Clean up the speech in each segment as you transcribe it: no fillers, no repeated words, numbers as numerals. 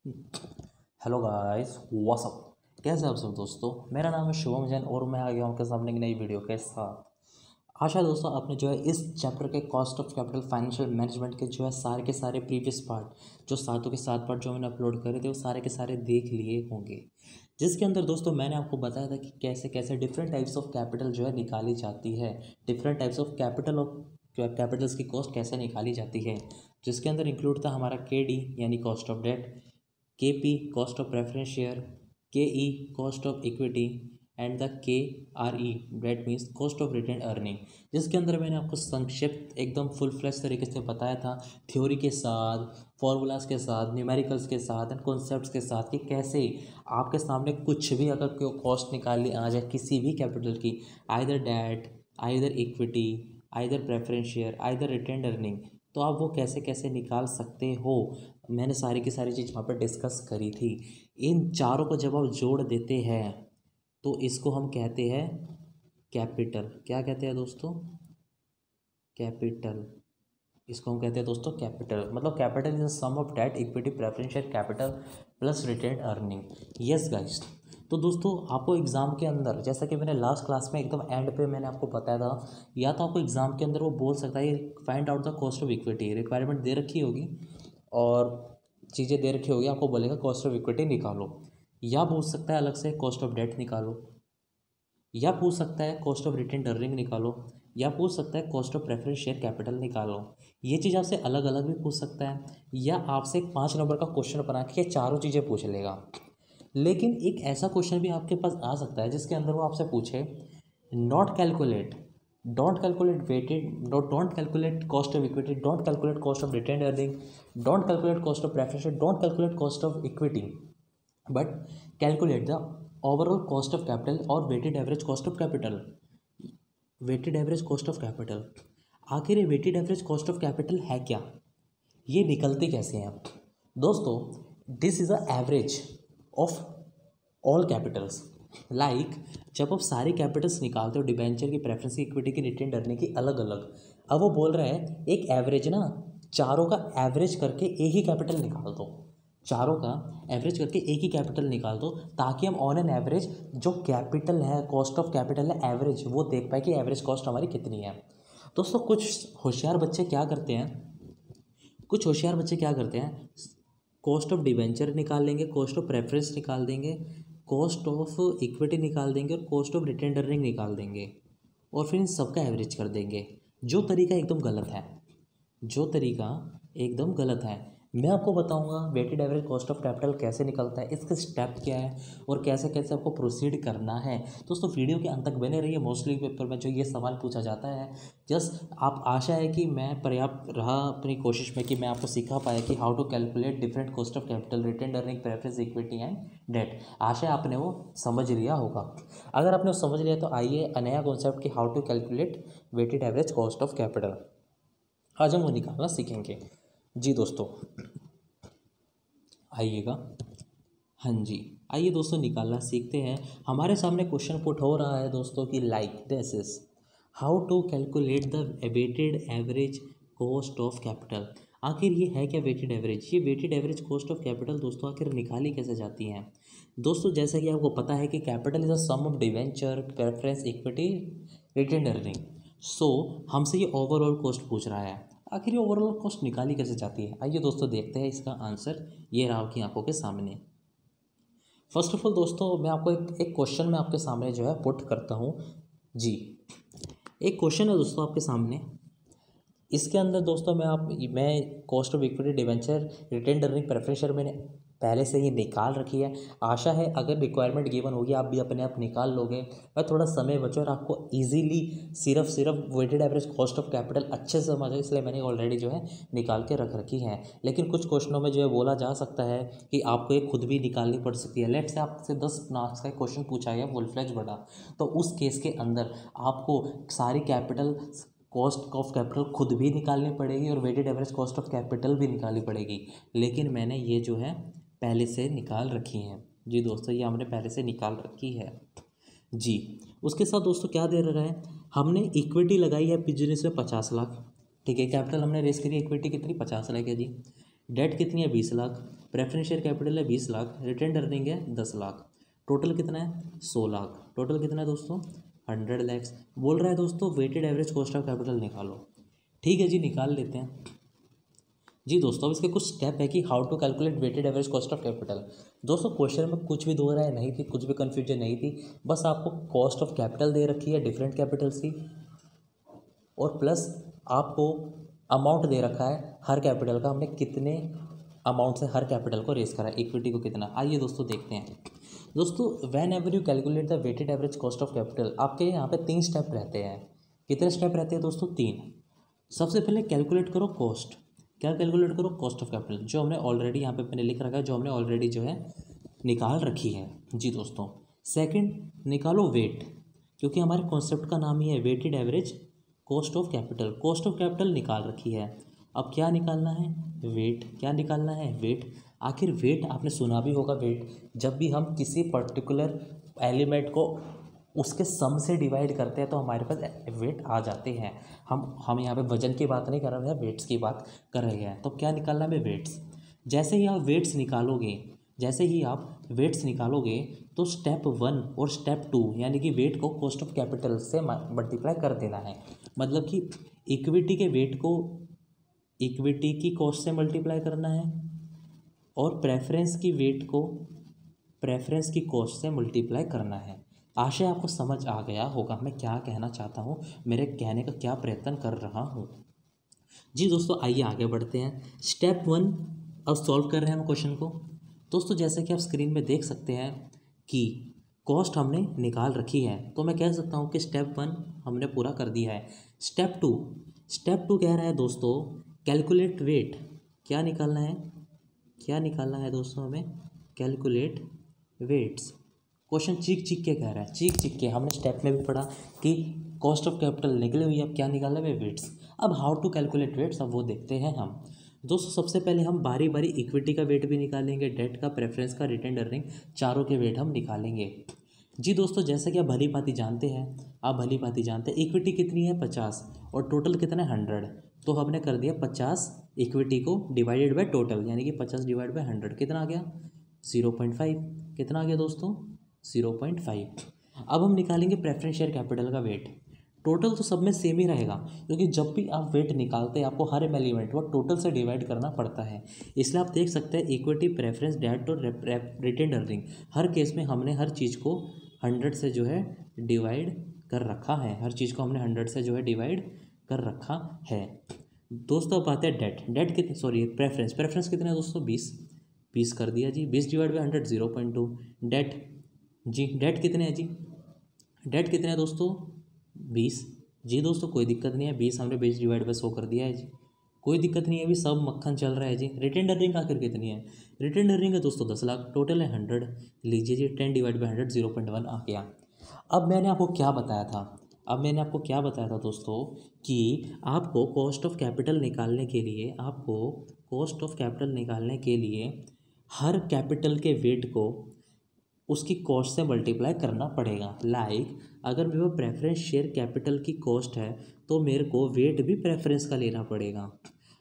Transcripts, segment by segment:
Hello guys, WhatsApp. कैसे आप सब दोस्तों। मेरा नाम है शुभम जैन और मैं आ गया हूँ आपके सामने एक नई वीडियो के साथ। आशा है दोस्तों आपने जो है इस चैप्टर के cost of capital financial management के जो है सारे के सारे प्रीवियस पार्ट, जो सातों के सात पार्ट जो मैंने अपलोड करे थे वो सारे के सारे देख लिए होंगे। जिसके अंदर दोस्तों मैंने आपको बताया था कि कैसे कैसे डिफरेंट टाइप्स ऑफ कैपिटल जो है निकाली जाती है, डिफरेंट टाइप्स ऑफ कैपिटल्स की कॉस्ट कैसे निकाली जाती है। जिसके अंदर इंक्लूड था हमारा KD यानी cost of debt, KP cost of preference share, KE cost of equity and the KRE that means cost of retain earning. जिसके अंदर मैंने आपको संक्षिप्त एकदम फुल फ्लैश तरीके से बताया था, थ्योरी के साथ, फॉर्मूलाज के साथ, न्यूमेरिकल्स के साथ एंड कॉन्सेप्ट्स के साथ कि कैसे आपके सामने कुछ भी अगर कोई कॉस्ट निकालनी आ जाए किसी भी कैपिटल की, either debt, either equity, either preference share, either retained earning, तो आप वो कैसे कैसे निकाल सकते हो। मैंने सारी की सारी चीज़ वहाँ पर डिस्कस करी थी। इन चारों को जब आप जोड़ देते हैं तो इसको हम कहते हैं कैपिटल। क्या कहते हैं दोस्तों? कैपिटल। इसको हम कहते हैं दोस्तों कैपिटल। मतलब capital is sum of debt, equity, preference share, capital plus retained earning. Yes guys. तो दोस्तों आपको एग्ज़ाम के अंदर, जैसा कि मैंने लास्ट क्लास में एकदम एंड पे मैंने आपको बताया था, या तो आपको एग्ज़ाम के अंदर वो बोल सकता है find out the cost of equity, requirement दे रखी होगी और चीज़ें दे रखी होगी, आपको बोलेगा कॉस्ट ऑफ इक्विटी निकालो, या पूछ सकता है अलग से कॉस्ट ऑफ डेट निकालो, या पूछ सकता है कॉस्ट ऑफ रिटेन अर्निंग निकालो, या पूछ सकता है cost of preference share capital निकालो। ये चीज़ आपसे अलग अलग भी पूछ सकता है, या आपसे एक 5 नंबर का क्वेश्चन बना के ये चारों चीज़ें पूछ लेगा। लेकिन एक ऐसा क्वेश्चन भी आपके पास आ सकता है जिसके अंदर वो आपसे पूछे not calculate, don't calculate weighted, don't calculate cost of equity, don't calculate cost of retain earning, don't calculate cost of preference share, don't calculate cost of equity, but calculate the overall cost of capital और weighted average cost of capital. Weighted average cost of capital, आखिर ये weighted average cost of capital है क्या, ये निकलते कैसे हैं दोस्तों? This is a average of all Capitals. Like जब आप सारे कैपिटल्स निकालते हो, डिबेंचर की, प्रेफरेंस की, इक्विटी की, रिटेन अर्निंग की अलग अलग, अब वो बोल रहे हैं एक एवरेज ना, चारों का एवरेज करके एक ही कैपिटल निकाल दो, चारों का एवरेज करके एक ही कैपिटल निकाल दो, ताकि हम ऑन एन एवरेज जो कैपिटल है, कॉस्ट ऑफ कैपिटल है एवरेज, वो देख पाए कि एवरेज कॉस्ट हमारी कितनी है। दोस्तों कुछ होशियार बच्चे क्या करते हैं, कुछ होशियार बच्चे क्या करते हैं, कॉस्ट ऑफ डिबेंचर निकाल लेंगे, कॉस्ट ऑफ प्रेफरेंस निकाल देंगे, कॉस्ट ऑफ इक्विटी निकाल देंगे और कॉस्ट ऑफ रिटेन अर्निंग निकाल देंगे, और फिर इन सबका एवरेज कर देंगे। जो तरीका एकदम गलत है, जो तरीका एकदम गलत है। मैं आपको बताऊंगा weighted average cost of capital कैसे निकलता है, इसके स्टेप क्या है और कैसे कैसे आपको प्रोसीड करना है। दोस्तों वीडियो के अंत तक बने रहिए। मोस्टली पेपर में जो ये सवाल पूछा जाता है, जस्ट आप, आशा है कि मैं पर्याप्त रहा अपनी कोशिश में कि मैं आपको सिखा पाया कि how to calculate different cost of capital, retain earning, preference, equity and debt. आशा है आपने वो समझ लिया होगा। अगर आपने वो समझ लिया तो आइए नया कॉन्सेप्ट कि how to calculate weighted average cost of capital, आज हम वो निकालना सीखेंगे। जी दोस्तों आइएगा। हाँ जी, आइए दोस्तों निकालना सीखते हैं। हमारे सामने क्वेश्चन पुट हो रहा है दोस्तों कि like this is how to calculate the weighted average cost of capital. आखिर ये है क्या वेटेड एवरेज? ये weighted average cost of capital दोस्तों आखिर निकाली कैसे जाती हैं? दोस्तों जैसा कि आपको पता है कि capital is a sum of debenture, preference, equity, retain earning. So हमसे ये ओवरऑल कॉस्ट पूछ रहा है। आखिर ये ओवरऑल कॉस्ट निकाली कैसे जाती है? आइए दोस्तों देखते हैं इसका आंसर। ये रहा आपकी आंखों के सामने। फर्स्ट ऑफ ऑल दोस्तों मैं आपको एक क्वेश्चन में आपके सामने जो है पुट करता हूँ। जी, एक क्वेश्चन है दोस्तों आपके सामने। इसके अंदर दोस्तों मैं cost of equity, debenture, retained earning, preference share मैंने पहले से ही निकाल रखी है। आशा है अगर रिक्वायरमेंट गिवन होगी आप भी अपने आप निकाल लोगे, और थोड़ा समय बचे और आपको इजीली सिर्फ weighted average cost of capital अच्छे से समझ आए, इसलिए मैंने ऑलरेडी जो है निकाल के रख रखी है। लेकिन कुछ क्वेश्चनों में जो है बोला जा सकता है कि आपको ये खुद भी निकालनी पड़ सकती है। लेट से आपसे 10 मार्क्स का क्वेश्चन पूछा गया फुल फ्लेज बड़ा, तो उस केस के अंदर आपको सारी कैपिटल, कॉस्ट ऑफ कैपिटल खुद भी निकालनी पड़ेगी और weighted average cost of capital भी निकालनी पड़ेगी। लेकिन मैंने ये जो है पहले से निकाल रखी हैं। जी दोस्तों ये हमने पहले से निकाल रखी है। जी, उसके साथ दोस्तों क्या दे रहा है, हमने इक्विटी लगाई है बिजनेस में 50 लाख, ठीक है। कैपिटल हमने रेस करी, इक्विटी कितनी, 50 लाख है जी। डेट कितनी है 20 लाख, प्रेफरेंस शेयर कैपिटल है 20 लाख, रिटेन अर्निंग है 10 लाख, टोटल कितना है 100 लाख। टोटल कितना है दोस्तों 100 लैक्स। बोल रहा है दोस्तों weighted average cost of capital निकालो। ठीक है जी, निकाल लेते हैं जी दोस्तों। अब इसके कुछ स्टेप है कि how to calculate weighted average cost of capital. दोस्तों क्वेश्चन में कुछ भी दोहराए नहीं थी, कुछ भी कन्फ्यूजन नहीं थी, बस आपको कॉस्ट ऑफ कैपिटल दे रखी है डिफरेंट कैपिटल्स की, और प्लस आपको अमाउंट दे रखा है हर कैपिटल का, हमने कितने अमाउंट से हर कैपिटल को रेस करा है, इक्विटी को कितना। आइए दोस्तों देखते हैं। दोस्तों whenever you calculate the weighted average cost of capital, आपके यहाँ पे 3 स्टेप रहते हैं। कितने स्टेप रहते हैं दोस्तों 3। सबसे पहले कैलकुलेट करो कॉस्ट। क्या कैलकुलेट करो कॉस्ट ऑफ कैपिटल, जो हमने ऑलरेडी यहाँ पे मैंने लिख रखा है, जो हमने ऑलरेडी जो है निकाल रखी है जी दोस्तों। सेकंड निकालो वेट, क्योंकि हमारे कॉन्सेप्ट का नाम ही है weighted average cost of capital. Cost of capital निकाल रखी है, अब क्या निकालना है वेट। क्या निकालना है वेट। आखिर वेट आपने सुना भी होगा, वेट जब भी हम किसी पर्टिकुलर एलिमेंट को उसके सम से डिवाइड करते हैं तो हमारे पास वेट आ जाते हैं। हम यहाँ पे वजन की बात नहीं कर रहे हैं, वेट्स की बात कर रहे हैं। तो क्या निकालना है वेट्स। जैसे ही आप वेट्स निकालोगे तो स्टेप 1 और स्टेप 2 यानी कि वेट को कॉस्ट ऑफ कैपिटल से मल्टीप्लाई कर देना है। मतलब कि इक्विटी के वेट को इक्विटी की कॉस्ट से मल्टीप्लाई करना है, और प्रेफरेंस की वेट को प्रेफरेंस की कॉस्ट से मल्टीप्लाई करना है। आशा आपको समझ आ गया होगा मैं क्या कहना चाहता हूँ, मेरे कहने का क्या प्रयत्न कर रहा हूँ जी दोस्तों। आइए आगे बढ़ते हैं। स्टेप 1 अब सॉल्व कर रहे हैं हम क्वेश्चन को। दोस्तों जैसे कि आप स्क्रीन में देख सकते हैं कि कॉस्ट हमने निकाल रखी है, तो मैं कह सकता हूँ कि स्टेप 1 हमने पूरा कर दिया है। स्टेप 2 कह रहा है दोस्तों कैलकुलेट वेट। क्या निकालना है दोस्तों हमें कैलकुलेट वेट्स। क्वेश्चन चीख के कह रहा है, चीख के हमने स्टेप में भी पढ़ा कि कॉस्ट ऑफ कैपिटल निकली हुई है, अब क्या निकालना है वेट्स। अब हाउ टू कैलकुलेट वेट्स, अब वो देखते हैं हम दोस्तों। सबसे पहले हम बारी बारी इक्विटी का वेट भी निकालेंगे, डेट का, प्रेफरेंस का, रिटेन अर्निंग, चारों के वेट हम निकालेंगे जी दोस्तों। जैसा कि आप भली भांति जानते हैं इक्विटी कितनी है 50 और टोटल कितना है 100। तो हमने कर दिया 50 इक्विटी को डिवाइडेड बाय टोटल, यानी कि 50 डिवाइड बाय 100 कितना आ गया 0.5। कितना आ गया दोस्तों 0.5। अब हम निकालेंगे प्रेफरेंस शेयर कैपिटल का वेट। टोटल तो सब में सेम ही रहेगा, क्योंकि जब भी आप वेट निकालते हैं आपको हर एलिमेंट को टोटल से डिवाइड करना पड़ता है। इसलिए आप देख सकते हैं इक्विटी, प्रेफरेंस, डेट और रिटेन अर्निंग, हर केस में हमने हर चीज़ को 100 से जो है डिवाइड कर रखा है। हर चीज़ को हमने 100 से जो है डिवाइड कर रखा है दोस्तों। अब आते हैं डेट कितनी, प्रेफरेंस कितना है दोस्तों 20 कर दिया जी। 20 डिवाइड बाई 100 0.2। डेट कितने हैं जी, डेट कितने हैं दोस्तों 20 जी दोस्तों। कोई दिक्कत नहीं है, 20 हमने 20 डिवाइड बाई 100 कर दिया है जी, कोई दिक्कत नहीं है, अभी सब मक्खन चल रहा है जी। रिटेन अर्निंग आखिर कितनी है, रिटेन अर्निंग है दोस्तों 10 लाख, टोटल है 100। लीजिए जी 10 डिवाइड बाई 100 0.1 आ गया। अब मैंने आपको क्या बताया था दोस्तों कि आपको कॉस्ट ऑफ कैपिटल निकालने के लिए हर कैपिटल के वेट को उसकी कॉस्ट से मल्टीप्लाई करना पड़ेगा। अगर मेरे पास प्रेफरेंस शेयर कैपिटल की कॉस्ट है तो मेरे को वेट भी प्रेफरेंस का लेना पड़ेगा।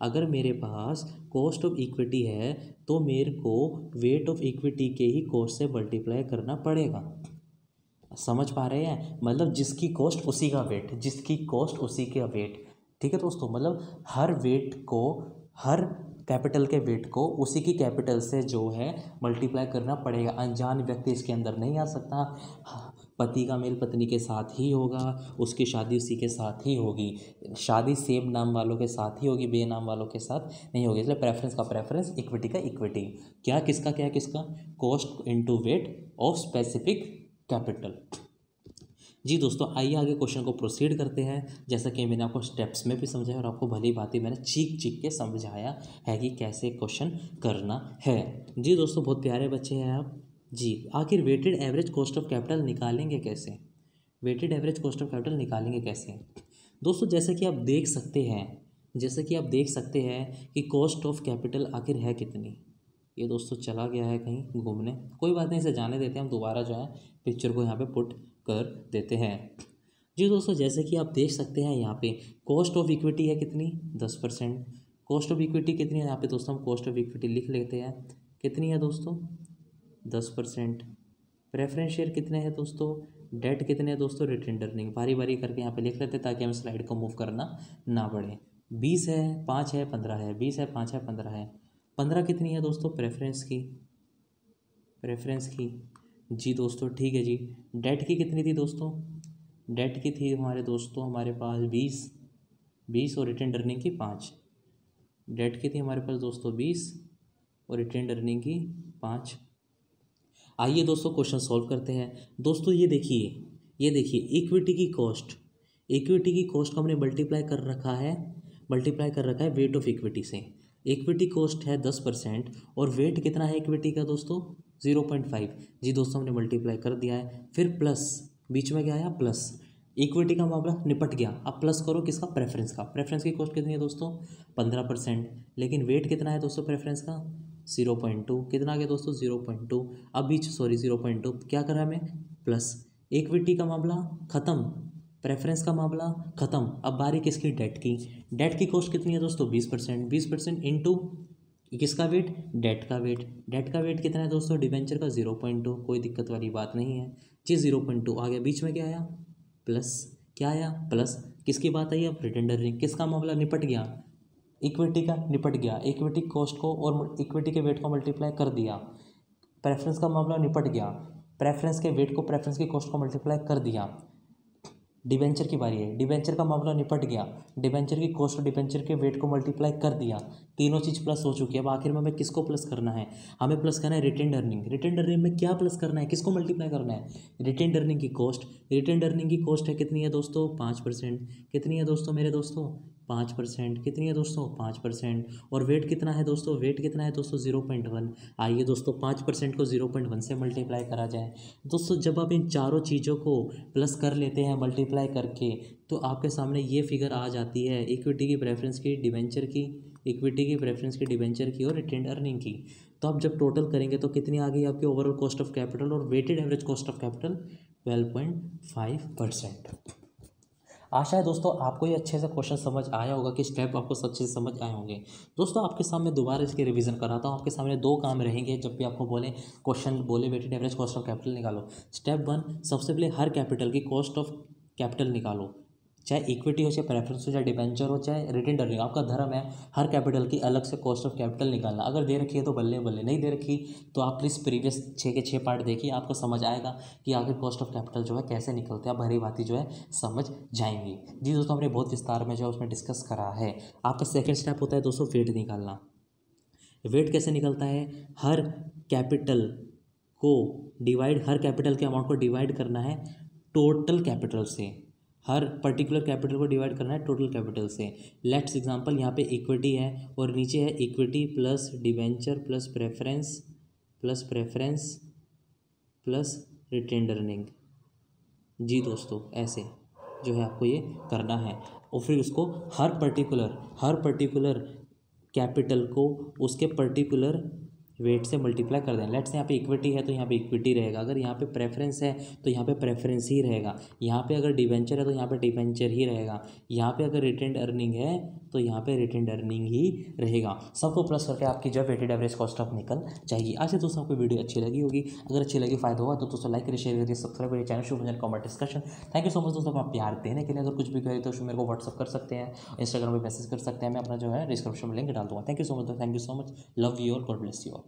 अगर मेरे पास कॉस्ट ऑफ इक्विटी है तो मेरे को वेट ऑफ इक्विटी के ही कॉस्ट से मल्टीप्लाई करना पड़ेगा। समझ पा रहे हैं, मतलब जिसकी कॉस्ट उसी का वेट, ठीक है दोस्तों। मतलब हर कैपिटल के वेट को उसी की कैपिटल से जो है मल्टीप्लाई करना पड़ेगा। अनजान व्यक्ति इसके अंदर नहीं आ सकता। पति का मेल पत्नी के साथ ही होगा, उसकी शादी उसी के साथ ही होगी, शादी सेम नाम वालों के साथ ही होगी, बे नाम वालों के साथ नहीं होगी। इसलिए प्रेफरेंस का प्रेफरेंस, इक्विटी का इक्विटी। क्या किसका cost into weight of specific capital G दोस्तों। आइए आगे क्वेश्चन को प्रोसीड करते हैं। जैसा कि मैंने आपको स्टेप्स में भी समझाया और आपको भली बात मैंने चीख के समझाया है कि कैसे क्वेश्चन करना है जी दोस्तों। बहुत प्यारे बच्चे हैं आप जी। आखिर weighted average cost of capital निकालेंगे कैसे दोस्तों। जैसे कि आप देख सकते हैं कि कॉस्ट ऑफ कैपिटल आखिर है कितनी। ये दोस्तों चला गया है कहीं घूमने, कोई बात नहीं, इसे जाने देते हैं। हम दोबारा जो है पिक्चर को यहाँ पे पुट कर देते हैं जी दोस्तों। जैसे कि आप देख सकते हैं यहाँ पे कॉस्ट ऑफ इक्विटी है कितनी 10%, कॉस्ट ऑफ इक्विटी कितनी है यहाँ पे दोस्तों, हम कॉस्ट ऑफ इक्विटी लिख लेते हैं, कितनी है दोस्तों 10%। प्रेफरेंस शेयर कितने हैं दोस्तों, डेट कितने हैं दोस्तों, रिटेन्ड अर्निंग, बारी बारी करके यहाँ पे लिख लेते हैं ताकि हमें स्लाइड को मूव करना ना पड़े। 20 है, 5 है, 15 है, 20 है, 5 है, 15 है। 15 कितनी है दोस्तों, प्रेफरेंस की, प्रेफरेंस की जी दोस्तों, ठीक है जी। डेट की कितनी थी दोस्तों, डेट की थी हमारे दोस्तों हमारे पास 20 और रिटेन्ड अर्निंग की 5। डेट की थी हमारे पास दोस्तों 20 और रिटेन्ड अर्निंग की 5। आइए दोस्तों क्वेश्चन सॉल्व करते हैं। दोस्तों ये देखिए इक्विटी की कॉस्ट, इक्विटी की कॉस्ट को हमने मल्टीप्लाई कर रखा है वेट ऑफ इक्विटी से। इक्विटी कॉस्ट है 10% और वेट कितना है इक्विटी का दोस्तों 0.5। जी दोस्तों हमने मल्टीप्लाई कर दिया है, फिर प्लस बीच में क्या आया प्लस, इक्विटी का मामला निपट गया। अब प्लस करो किसका, प्रेफरेंस का। प्रेफरेंस की कॉस्ट कितनी है दोस्तों 15%, लेकिन वेट कितना है दोस्तों प्रेफरेंस का 0.2, कितना आ गया दोस्तों 0.2। अब बीच 0.2 क्या करा हमें प्लस, इक्विटी का मामला खत्म, प्रेफरेंस का मामला खत्म। अब बारी किसकी, डेट की। डेट की कॉस्ट कितनी है दोस्तों 20%, 20% इंटू किसका वेट, डेट का वेट। डेट का वेट कितना है दोस्तों, डिवेंचर का 0.2, कोई दिक्कत वाली बात नहीं है जी। 0.2 आ गया, बीच में क्या आया प्लस, क्या आया प्लस, किसकी बात आई अब रिटेन्ड अर्निंग, किसका मामला निपट गया, इक्विटी का निपट गया। इक्विटी कॉस्ट को और इक्विटी के वेट को मल्टीप्लाई कर दिया, प्रेफरेंस का मामला निपट गया, प्रेफरेंस के वेट को प्रेफरेंस की कॉस्ट को मल्टीप्लाई कर दिया। डिबेंचर की बारी है, डिबेंचर का मामला निपट गया, डिबेंचर की कॉस्ट और डिबेंचर के वेट को मल्टीप्लाई कर दिया, तीनों चीज़ प्लस हो चुकी है। अब आखिर में हमें किसको प्लस करना है, हमें प्लस करना है रिटेन्ड अर्निंग। रिटेन्ड अर्निंग में क्या प्लस करना है, किसको मल्टीप्लाई करना है, रिटेन्ड अर्निंग की कॉस्ट। रिटेन्ड अर्निंग की कॉस्ट है कितनी है दोस्तों 5%, कितनी है दोस्तों मेरे दोस्तों 5%, कितनी है दोस्तों 5%। और वेट कितना है दोस्तों, वेट कितना है दोस्तों 0.1। आइए दोस्तों 5% को 0.1 से मल्टीप्लाई करा जाए। दोस्तों जब आप इन चारों चीज़ों को प्लस कर लेते हैं मल्टीप्लाई करके, तो आपके सामने ये फिगर आ जाती है इक्विटी की, प्रेफरेंस की, डिवेंचर की, इक्विटी की, प्रेफरेंस की, डिवेंचर की और रिटेन्ड अर्निंग की। तो आप जब टोटल करेंगे तो कितनी आ गई आपकी ओवरऑल कॉस्ट ऑफ कैपिटल और weighted average cost of capital 12.5%। आशा है दोस्तों आपको ये अच्छे से क्वेश्चन समझ आया होगा कि स्टेप आपको अच्छे से समझ आए होंगे। दोस्तों आपके सामने दोबारा इसकी रिवीजन कराता हूँ। आपके सामने 2 काम रहेंगे जब भी आपको बोले क्वेश्चन बोले weighted average cost of capital निकालो। स्टेप 1, सबसे पहले हर कैपिटल की कॉस्ट ऑफ कैपिटल निकालो, चाहे इक्विटी हो, चाहे प्रेफरेंस हो, चाहे डिबेंचर हो, चाहे रिटेन्ड अर्निंग। आपका धर्म है हर कैपिटल की अलग से कॉस्ट ऑफ कैपिटल निकालना। अगर दे रखी है तो बल्ले बल्ले, नहीं दे रखी तो आप प्लीज़ प्रीवियस 6 के 6 पार्ट देखिए, आपको समझ आएगा कि आखिर कॉस्ट ऑफ कैपिटल जो है कैसे निकलते हैं। आप भरी भांति जो है समझ जाएंगी। जी दोस्तों हमने बहुत विस्तार में जो है उसमें डिस्कस करा है। आपका सेकेंड स्टेप होता है दोस्तों वेट निकालना। वेट कैसे निकलता है, हर कैपिटल को डिवाइड, हर कैपिटल के अमाउंट को डिवाइड करना है टोटल कैपिटल से, हर पर्टिकुलर कैपिटल को डिवाइड करना है टोटल कैपिटल से। लेट्स एग्जांपल यहाँ पे इक्विटी है और नीचे है equity plus debenture plus preference plus retained earning. जी दोस्तों ऐसे जो है आपको ये करना है और फिर उसको हर पर्टिकुलर कैपिटल को उसके पर्टिकुलर वेट से मल्टीप्लाई कर दें। लेट्स यहाँ पे इक्विटी है तो यहाँ पे इक्विटी रहेगा, अगर यहाँ पे प्रेफरेंस है तो यहाँ पे प्रेफरेंस ही रहेगा, यहाँ पे अगर डिवेंचर है तो यहाँ पे डिवेंचर ही रहेगा, यहाँ पे अगर रिटेन्ड अर्निंग है तो यहाँ पे रिटेन्ड अर्निंग ही रहेगा। सबको प्लस करके आपकी जो वेटेड एवरेज कॉस्ट ऑफ निकल जाएगी। आज दोस्तों आपको वीडियो अच्छी लगी होगी, अगर अच्छी लगी फायदा हुआ तो दोस्तों लाइक करिए, शेयर करिए, सब्सक्राइब करिए channel Shubh comment discussion. Thank you so much दोस्तों आप प्यार देने के लिए। अगर कुछ भी कहे तो मेरे को व्हाट्सअप कर सकते हैं, इंस्टाग्राम पर मैसेज कर सकते हैं, मैं अपना जो है डिस्क्रिप्शन में लिंक डाल दूँगा। Thank you so much, thank you so much, love you और गॉड ब्लेस यू ऑल।